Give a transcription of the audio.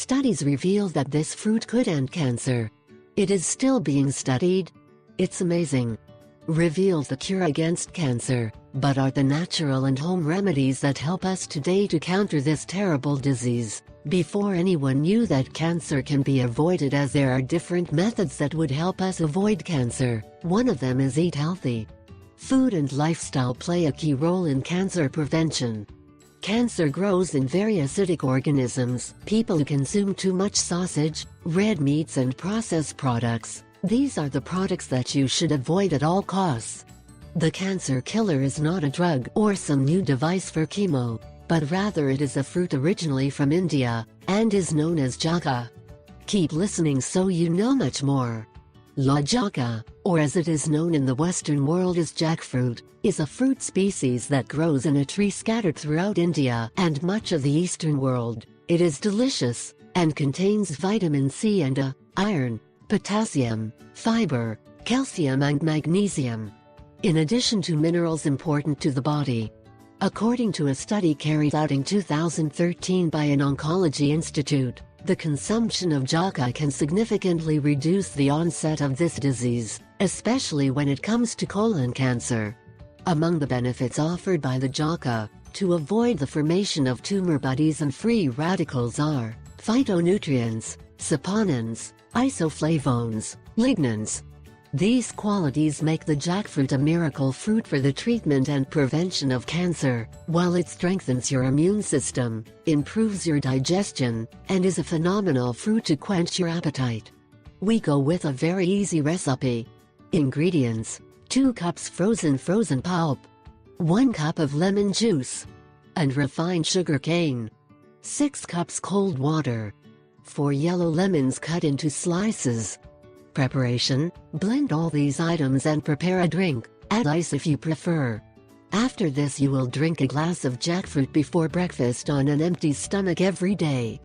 Studies reveal that this fruit could end cancer. It is still being studied. It's amazing. Reveals the cure against cancer, but are the natural and home remedies that help us today to counter this terrible disease. Before anyone knew that cancer can be avoided, as there are different methods that would help us avoid cancer. One of them is eat healthy. Food and lifestyle play a key role in cancer prevention. Cancer grows in very acidic organisms. People who consume too much sausage, red meats and processed products, these are the products that you should avoid at all costs. The cancer killer is not a drug or some new device for chemo, but rather it is a fruit originally from India, and is known as jaca. Keep listening so you know much more. La jaca, or as it is known in the Western world as jackfruit, is a fruit species that grows in a tree scattered throughout India and much of the Eastern world. It is delicious, and contains vitamin C and A, iron, potassium, fiber, calcium and magnesium, in addition to minerals important to the body. According to a study carried out in 2013 by an oncology institute, the consumption of jaca can significantly reduce the onset of this disease, especially when it comes to colon cancer. Among the benefits offered by the jaca, to avoid the formation of tumor bodies and free radicals, are phytonutrients, saponins, isoflavones, lignans. These qualities make the jackfruit a miracle fruit for the treatment and prevention of cancer, while it strengthens your immune system, improves your digestion, and is a phenomenal fruit to quench your appetite. We go with a very easy recipe. Ingredients: 2 cups frozen pulp, 1 cup of lemon juice, and refined sugar cane, 6 cups cold water, 4 yellow lemons cut into slices. Preparation: blend all these items and prepare a drink. Add ice if you prefer. After this you will drink a glass of jackfruit before breakfast on an empty stomach every day.